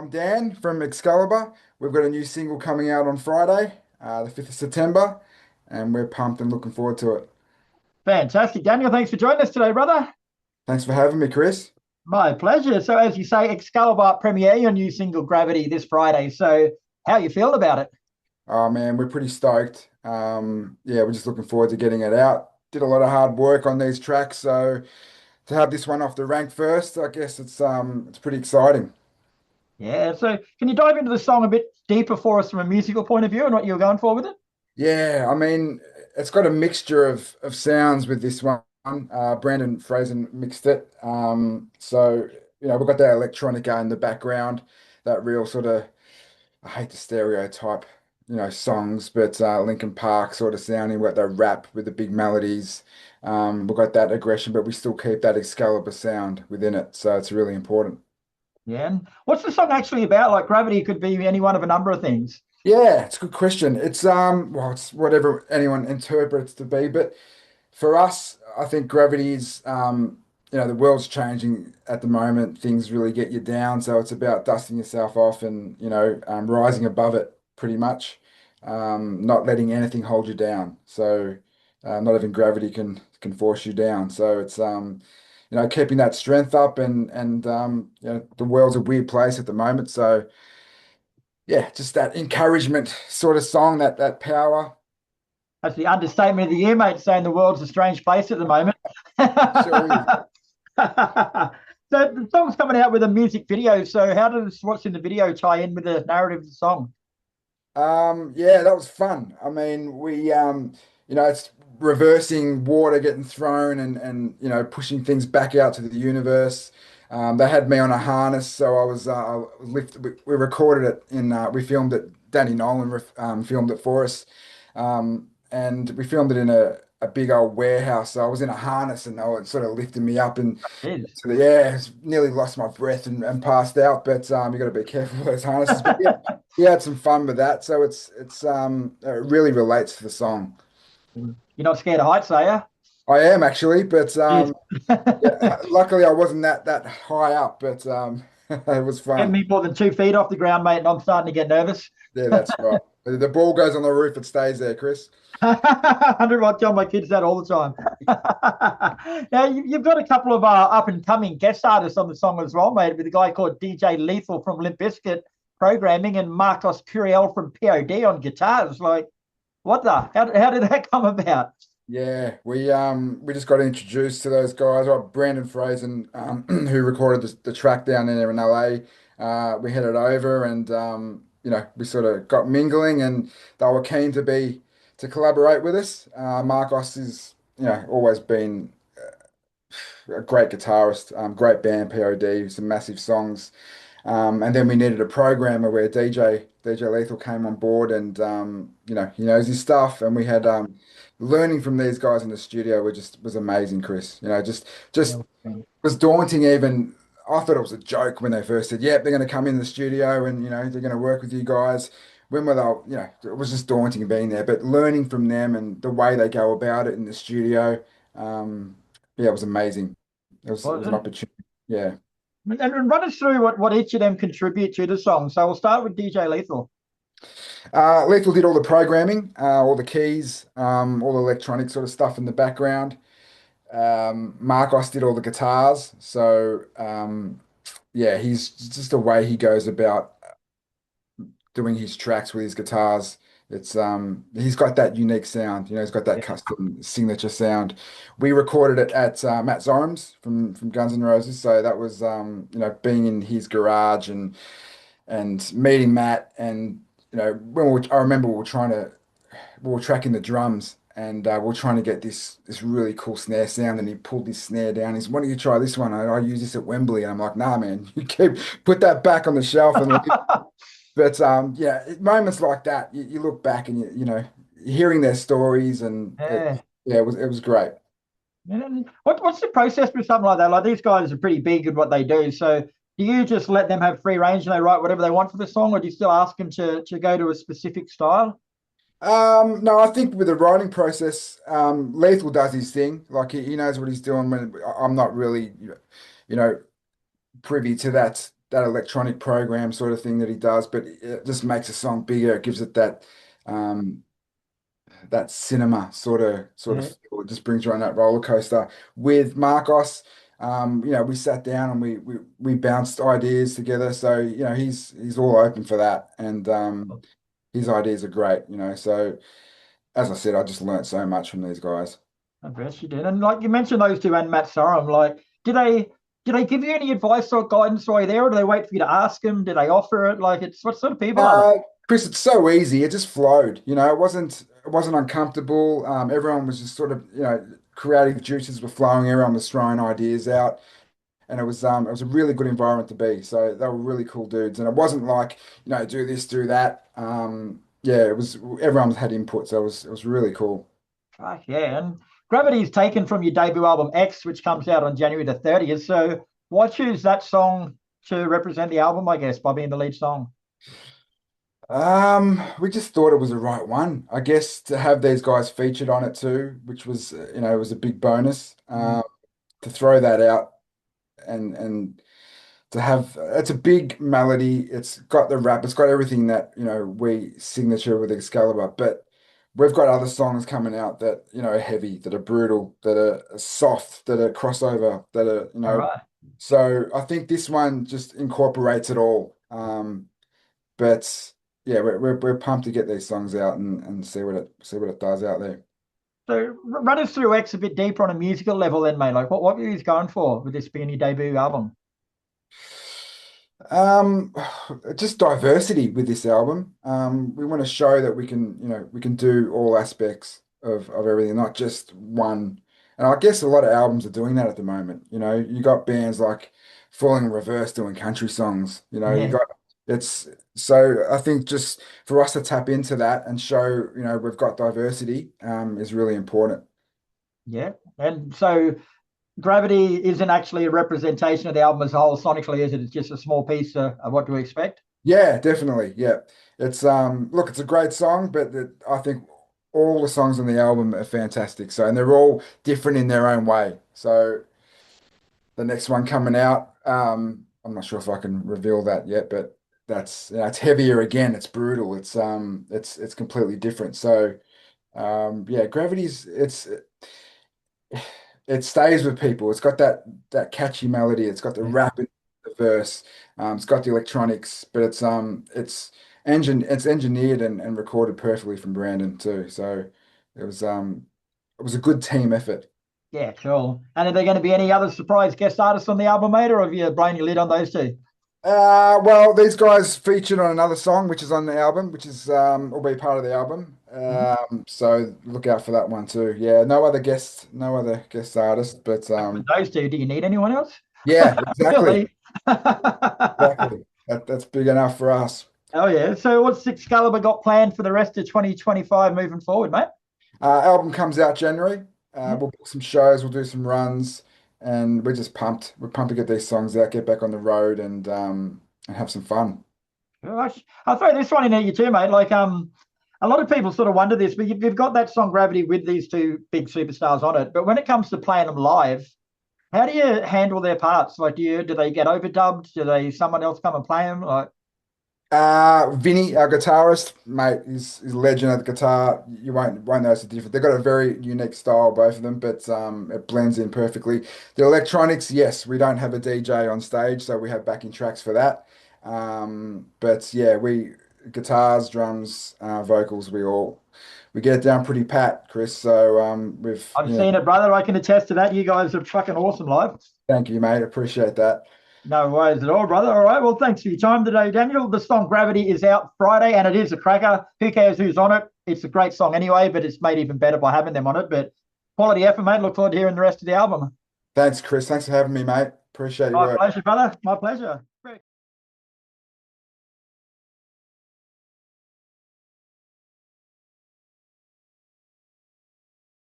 I'm Dan from XCALIBRE. We've got a new single coming out on Friday, the 5th of September, and we're pumped and looking forward to it. Fantastic. Daniel, thanks for joining us today, brother. Thanks for having me, Chris. My pleasure. So, as you say, Excalibur premiere your new single Gravity this Friday. So, how are you feeling about it? Oh man, we're pretty stoked. Yeah, we're just looking forward to getting it out. Did a lot of hard work on these tracks, so to have this one off the rank first, I guess it's pretty exciting. Yeah. So, can you dive into the song a bit deeper for us from a musical point of view and what you were going for with it? Yeah, I mean, it's got a mixture of sounds with this one. Brandon Fraser mixed it. We've got that electronica in the background, that real sort of, I hate the stereotype, songs, but Linkin Park sort of sounding, what they rap with the big melodies. We've got that aggression, but we still keep that Excalibur sound within it. So it's really important. Yeah. And what's the song actually about? Like, Gravity could be any one of a number of things. Yeah, it's a good question. It's whatever anyone interprets to be, but for us, I think gravity is, the world's changing at the moment. Things really get you down. So it's about dusting yourself off and, rising above it pretty much. Not letting anything hold you down. So not even gravity can force you down. So it's, keeping that strength up and the world's a weird place at the moment. So yeah, just that encouragement sort of song, that power. That's the understatement of the year, mate, saying the world's a strange place at the moment. Sure is. So the song's coming out with a music video. So how does what's in the video tie in with the narrative of the song? Yeah, that was fun. I mean, it's reversing water getting thrown and pushing things back out to the universe. They had me on a harness, so I was lifted. We recorded it we filmed it. Danny Nolan filmed it for us, and we filmed it in a big old warehouse. So I was in a harness, and they were sort of lifting me up and It is. to the air. Nearly lost my breath and passed out. But you got to be careful with those harnesses. But yeah, we had some fun with that. So it really relates to the song. You're not scared of heights, are you? I am actually, but Yes. yeah, luckily I wasn't that high up, but it was Get fun. me more than 2 feet off the ground, mate, and I'm starting to get nervous. Yeah, that's right. The ball goes on the roof, it stays there, Chris. 100, I tell my kids that all the time. Now, you've got a couple of up and coming guest artists on the song as well, mate, with a guy called DJ Lethal from Limp Bizkit programming and Marcos Curiel from P.O.D on guitars. Like, what the? How did that come about? Yeah, we just got introduced to those guys. Right, Brandon Fraser, who recorded the track down there in LA. We headed over and we sort of got mingling and they were keen to collaborate with us. Marcos is always been a great guitarist, great band, P.O.D, some massive songs. And then we needed a programmer where DJ Lethal came on board and he knows his stuff and we had learning from these guys in the studio was amazing, Chris. Just was daunting even. I thought it was a joke when they first said, "Yep, they're going to come in the studio and they're going to work with you guys." When were they, it was just daunting being there, but learning from them and the way they go about it in the studio, yeah, it was amazing. It was an Well, opportunity. Yeah. and run us through what each of them contribute to the song. So we'll start with DJ Lethal. Lethal did all the programming, all the keys, all the electronic sort of stuff in the background. Marcos did all the guitars. So, yeah, he's just the way he goes about doing his tracks with his guitars. He's got that unique sound. He's got that Yeah. custom signature sound. We recorded it at Matt Sorum's from Guns N' Roses. So that was being in his garage and meeting Matt and I remember we were tracking the drums and we were trying to get this really cool snare sound and he pulled this snare down. He's, "Why don't you try this one? I use this at Wembley." And I'm like, "Nah, man, put that back on the shelf and leave." But yeah, moments like that, you look back and you're hearing their stories and Yeah. yeah, it was great. And what's the process with something like that? Like these guys are pretty big at what they do. So do you just let them have free range and they write whatever they want for the song, or do you still ask them to go to a specific style? No, I think with the writing process, Lethal does his thing. Like he knows what he's doing. When I'm not really, you know, privy to that electronic program sort of thing that he does, but it just makes a song bigger. It gives it um, that cinema sort of Yeah. feel. It just brings you on that roller coaster. With Marcos, we sat down and we bounced ideas together. So, he's all open for that, and his ideas are great. So as I said, I just learnt so much from these guys. I bet you did. And like you mentioned those two and Matt Sorum, like did they give you any advice or guidance while you're there, or do they wait for you to ask them? Did they offer it? Like it's what sort of people are Uh, Chris, it's so easy. It just flowed. It wasn't uncomfortable. Everyone was just sort of, creative juices were flowing. Everyone was throwing ideas out, and it was a really good environment to be. So they were really cool dudes, and it wasn't like, do this, do that. Yeah, it was. Everyone had input, so it was really cool. they? Fuck yeah. And Gravity is taken from your debut album X, which comes out on January the 30th. So why choose that song to represent the album, I guess, by being the lead song? We just thought it was the right one, I guess, to have these guys featured on it too, which was, was a big bonus. Mm. To throw that out and to have it's a big melody. It's got the rap. It's got everything that we signature with Excalibur. But we've got other songs coming out that are heavy, that are brutal, that are soft, that are crossover, that are All right. So I think this one just incorporates it all. But yeah, we're pumped to get these songs out and see what it does out there. So run us through X a bit deeper on a musical level then, mate. Like what were you going for with this being your debut album? Um, just diversity with this album. We want to show that we can do all aspects of everything, not just one. And I guess a lot of albums are doing that at the moment. You got bands like Falling in Reverse doing country songs. You Yeah. got it's so I think just for us to tap into that and show, we've got diversity, is really important. Yeah. And so Gravity isn't actually a representation of the album as a whole sonically, is it? It's just a small piece of what to expect. Yeah, definitely. Yeah. It's look, it's a great song, but I think all the songs on the album are fantastic. So, and they're all different in their own way. So the next one coming out, I'm not sure if I can reveal that yet, but that's it's heavier again. It's brutal. It's completely different. So yeah, Gravity's it stays with people. It's got that catchy melody. It's got the Yeah. rap in the verse. It's got the electronics, but it's engineered and recorded perfectly from Brandon too. So it was um it was a good team effort. Yeah, cool. And are there going to be any other surprise guest artists on the album, mate, or have you blown your lid on those two? Well, these guys featured on another song, which is on the album, which is will be part of the album. Mhm. So look out for that one too. Yeah, no other guest artist, but With those two, do you need anyone else? yeah, exactly, Really? Oh exactly. That's big enough for us. yeah. So what's Excalibur got planned for the rest of 2025 moving forward, mate? Album comes out January. Mhm. We'll book some shows, we'll do some runs, and we're just pumped. We're pumped to get these songs out, get back on the road, and have some fun. Gosh, I'll throw this one in at you too, mate. Like, a lot of people sort of wonder this, but you've got that song Gravity with these two big superstars on it. But when it comes to playing them live, how do you handle their parts? Like, do they get overdubbed? Do they someone else come and play them? Like, Vinny, our guitarist, mate, is a legend at the guitar. You won't notice the difference. They've got a very unique style, both of them, but it blends in perfectly. The electronics, yes, we don't have a DJ on stage, so we have backing tracks for that. But yeah, we guitars, drums, vocals, we get it down pretty pat, Chris. So we've I've seen it, brother. I can attest to that. You guys are fucking awesome live. thank you, mate. Appreciate that. No worries at all, brother. All right. Well, thanks for your time today, Daniel. The song Gravity is out Friday and it is a cracker. Who cares who's on it? It's a great song anyway, but it's made even better by having them on it. But quality effort, mate. Look forward to hearing the rest of the album. Thanks, Chris. Thanks for having me, mate. Appreciate your My work. pleasure, brother. My pleasure.